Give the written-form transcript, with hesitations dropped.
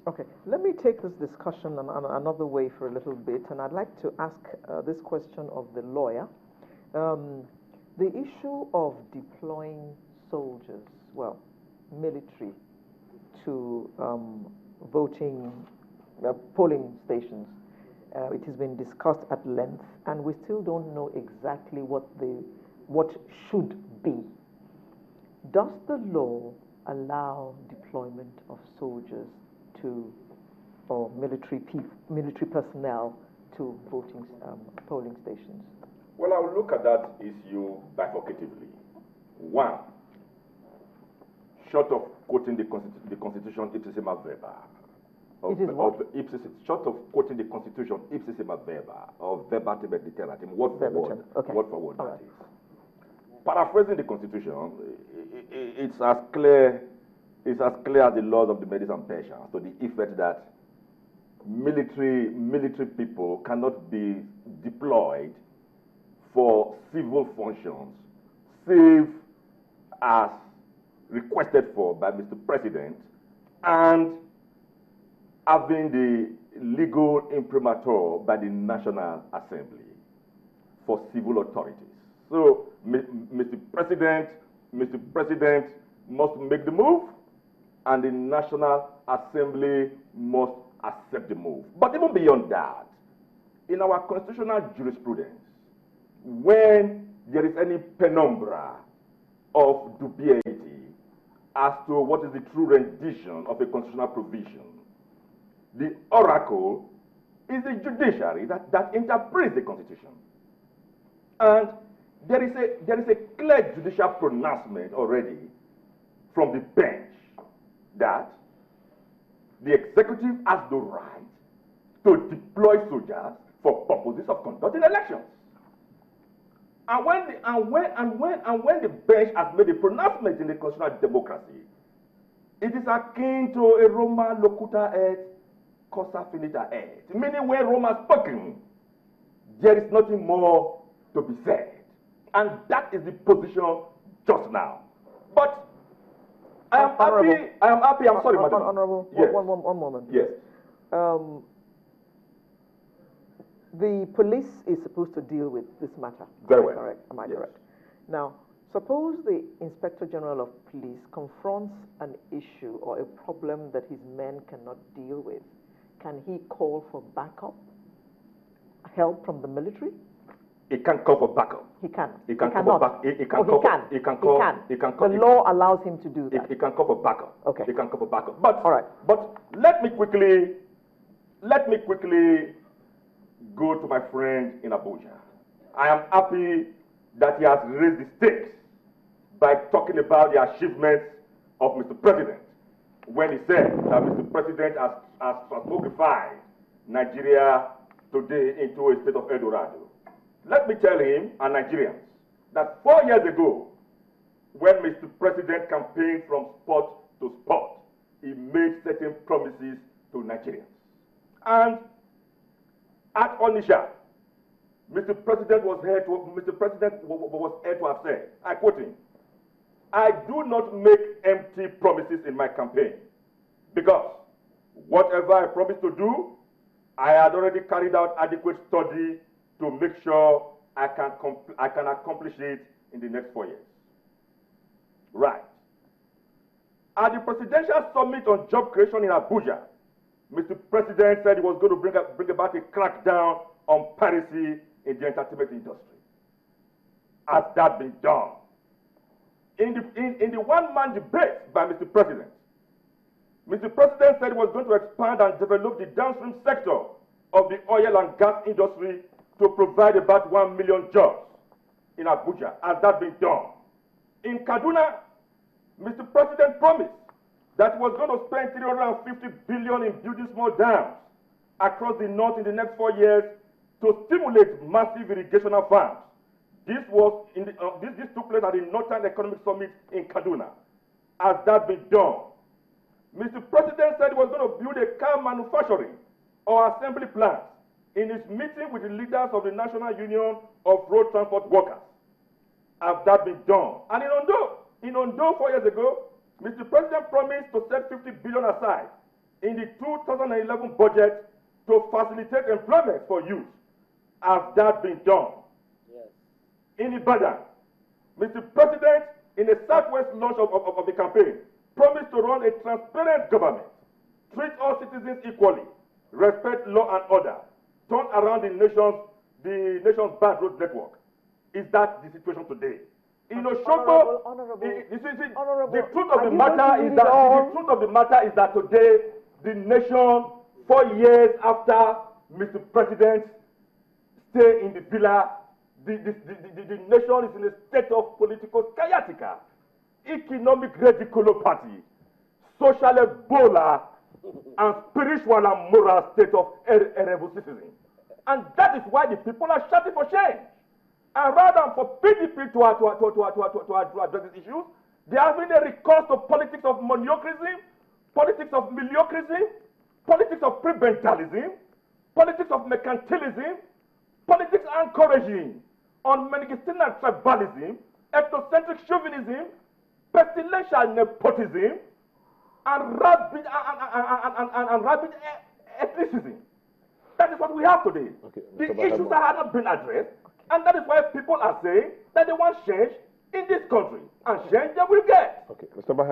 Okay, let me take this discussion another way for a little bit, and I'd like to ask this question of the lawyer. The issue of deploying soldiers, well, military, to polling stations, it has been discussed at length, and we still don't know exactly what should be. Does the law allow deployment of soldiers or military personnel to polling stations? Well, I will look at that issue bifurcatively. One, short of quoting the Constitution ipsissima verba, short of quoting the Constitution ipsissima verba, or verbatim et literatim, word for word, that is. Paraphrasing the Constitution, it's as clear as the laws of the Medes and Persians, to the effect that military people cannot be deployed for civil functions, save as requested for by Mr. President, and having the legal imprimatur by the National Assembly for civil authorities. So, Mr. President must make the move, and the National Assembly must accept the move. But even beyond that, in our constitutional jurisprudence, when there is any penumbra of dubiety as to what is the true rendition of a constitutional provision, the oracle is the judiciary that interprets the Constitution. And there is a clear judicial pronouncement already from the bench that the executive has the right to deploy soldiers for purposes of conducting elections. And when the bench has made a pronouncement in the constitutional democracy, it is akin to a Roma locuta et cosa finita et, meaning when Rome has spoken, there is nothing more to be said. And that is the position just now. But I am happy. I'm sorry, Madam. Honorable, yes. one moment. Yes. The police is supposed to deal with this matter. Very well. Correct? Am I yes. correct? Now, suppose the Inspector General of Police confronts an issue or a problem that his men cannot deal with. Can he call for backup, help from the military? He can't call for backup. He can. He can cannot. call for back. He can call. He can. The law allows him to do that. He can call for backup. Okay. He can call for backup. But all right. But let me quickly go to my friend in Abuja. I am happy that he has raised the stakes by talking about the achievements of Mr. President when he said that Mr. President has transmogrified Nigeria today into a state of El Dorado. Let me tell him and Nigerians that 4 years ago, when Mr. President campaigned from spot to spot, he made certain promises to Nigerians. And at Onitsha, Mr. President was here to have said, I quote him, "I do not make empty promises in my campaign, because whatever I promised to do, I had already carried out adequate study to make sure I can accomplish it in the next 4 years." Right. At the presidential summit on job creation in Abuja, Mr. President said he was going to bring about a crackdown on piracy in the entertainment industry. Has that been done? In the one-man debate by Mr. President said he was going to expand and develop the downstream sector of the oil and gas industry to provide about 1 million jobs in Abuja. Has that been done? In Kaduna, Mr. President promised that he was going to spend 350 billion in building small dams across the north in the next 4 years to stimulate massive irrigational farms. This took place at the Northern Economic Summit in Kaduna. Has that been done? Mr. President said he was going to build a car manufacturing or assembly plant in his meeting with the leaders of the National Union of Road Transport Workers. Has that been done? And in Ondo 4 years ago, Mr. President promised to set 50 billion aside in the 2011 budget to facilitate employment for youth. Has that been done? Yes. In Ibadan, Mr. President, in the Southwest launch of the campaign, promised to run a transparent government, treat all citizens equally, respect law and order, turn around the nation's bad road network. Is that the situation today? In Osogbo, the truth of the matter is that today the nation, 4 years after Mr. President's stay in the villa, the nation is in a state of political sciatica, economic radiculopathy, social Ebola, and spiritual and moral state of erebocism. And that is why the people are shouting for change. And rather than for PDP to address these issues, there has been a recourse to politics of mediocrity, politics of mediocrity, politics of prebendalism, politics of mercantilism, politics encouraging on Mengistian tribalism, ethnocentric chauvinism, pestilential nepotism, and rabid ethnicism. That is what we have today. Okay, the issues that have not been addressed, and that is why people are saying that they want change in this country, and change they will get. Okay, Mr. Obahiagbon.